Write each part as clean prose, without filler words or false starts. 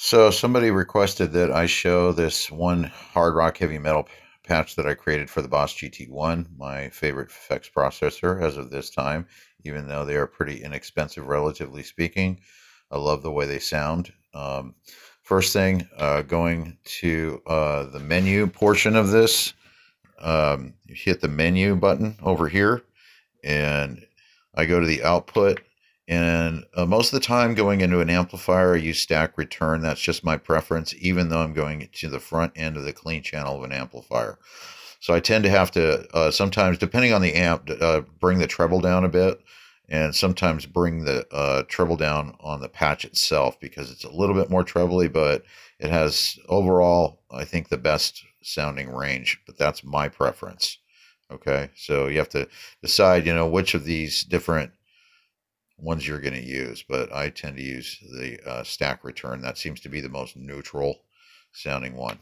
So somebody requested that I show this one hard rock heavy metal patch that I created for the Boss GT1, my favorite effects processor as of this time, even though they are pretty inexpensive, relatively speaking. I love the way they sound. First thing, going to the menu portion of this, you hit the menu button over here, and I go to the output. And most of the time, going into an amplifier, I use stack return. That's just my preference, even though I'm going to the front end of the clean channel of an amplifier. So I tend to have to sometimes, depending on the amp, bring the treble down a bit, and sometimes bring the treble down on the patch itself because it's a little bit more trebly, but it has overall, I think, the best sounding range. But that's my preference. Okay, so you have to decide, which of these different ones you're going to use, but I tend to use the stack return. That seems to be the most neutral sounding one.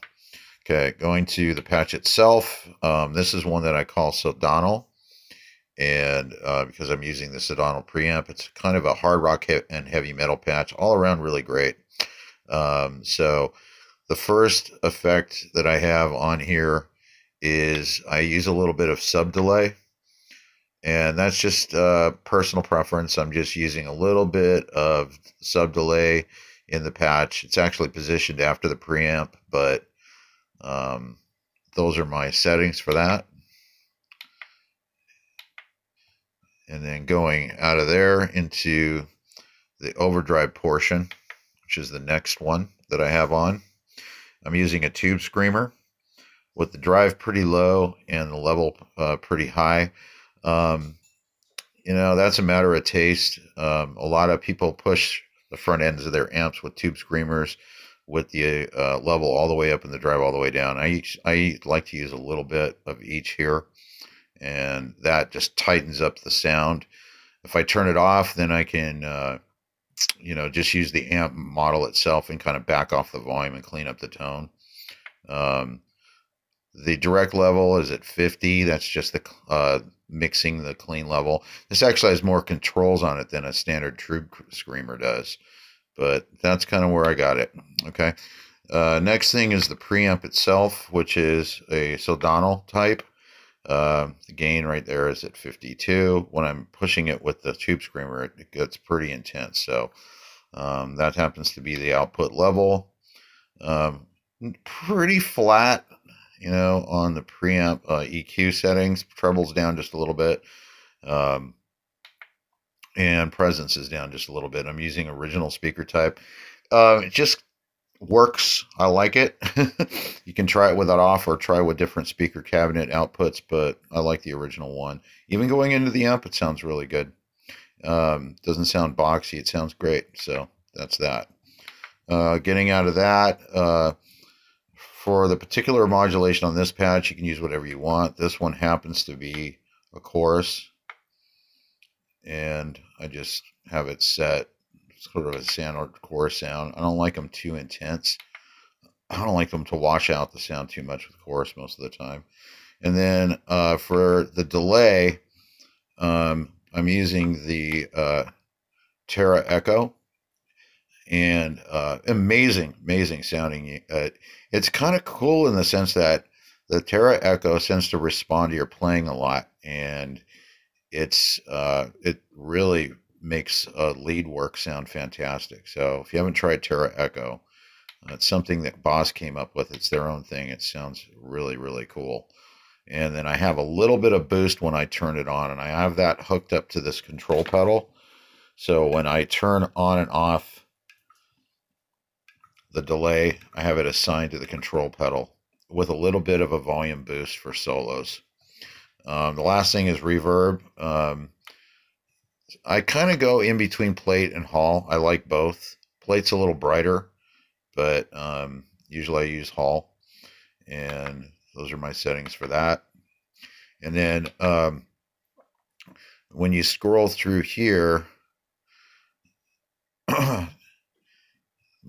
Okay, going to the patch itself. This is one that I call Sodano, and because I'm using the Sodano preamp, it's kind of a hard rock and heavy metal patch, all around really great. So the first effect that I have on here is I use a little bit of sub delay, and that's just personal preference. I'm just using a little bit of sub delay in the patch. It's actually positioned after the preamp, but those are my settings for that. And then going out of there into the overdrive portion, which is the next one that I have on. I'm using a tube screamer with the drive pretty low and the level pretty high. That's a matter of taste. A lot of people push the front ends of their amps with tube screamers with the level all the way up and the drive all the way down. I like to use a little bit of each here, and that just tightens up the sound. If I turn it off, then I can, just use the amp model itself and kind of back off the volume and clean up the tone. The direct level is at 50. That's just the mixing the clean level. This actually has more controls on it than a standard tube screamer does, but that's kind of where I got it. Okay. Next thing is the preamp itself, which is a Sodano type. The gain right there is at 52. When I'm pushing it with the tube screamer, it gets pretty intense. So that happens to be the output level. Pretty flat, on the preamp EQ settings. Treble's down just a little bit. And presence is down just a little bit. I'm using original speaker type. It just works. I like it. You can try it with that off or try with different speaker cabinet outputs, but I like the original one. Even going into the amp, it sounds really good. Doesn't sound boxy. It sounds great. So that's that. Getting out of that, for the particular modulation on this patch, you can use whatever you want. This one happens to be a chorus, and I just have it set sort of a standard chorus sound. I don't like them too intense. I don't like them to wash out the sound too much with chorus most of the time. And then for the delay, I'm using the Terra Echo, and amazing sounding. It's kind of cool in the sense that the Terra Echo tends to respond to your playing a lot, and it really makes lead work sound fantastic. So if you haven't tried Terra Echo, it's something that Boss came up with. It's their own thing. It sounds really cool. And then I have a little bit of boost when I turn it on, and I have that hooked up to this control pedal. So when I turn on and off the delay, I have it assigned to the control pedal with a little bit of a volume boost for solos. The last thing is reverb. I kind of go in between plate and hall. I like both. Plate's a little brighter, but usually I use hall, and those are my settings for that. And then when you scroll through here,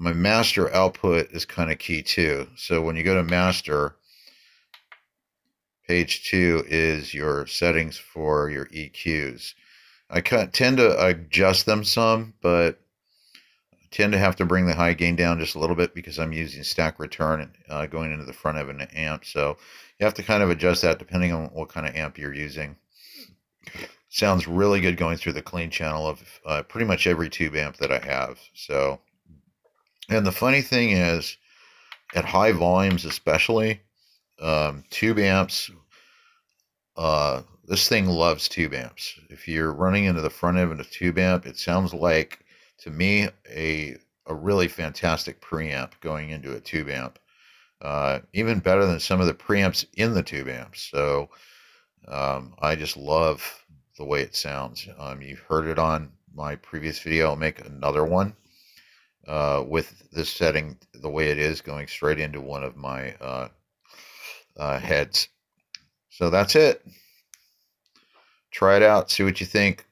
my master output is kind of key too. So when you go to master, page 2 is your settings for your EQs. I tend to adjust them some, but tend to have to bring the high gain down just a little bit because I'm using stack return going into the front of an amp. So you have to kind of adjust that depending on what kind of amp you're using. Sounds really good going through the clean channel of pretty much every tube amp that I have. So, and the funny thing is, at high volumes especially, tube amps, this thing loves tube amps. If you're running into the front end of a tube amp, it sounds like, to me, a really fantastic preamp going into a tube amp. Even better than some of the preamps in the tube amps. So I just love the way it sounds. You've heard it on my previous video. I'll make another one with this setting the way it is, going straight into one of my heads. So that's it. Try it out, see what you think.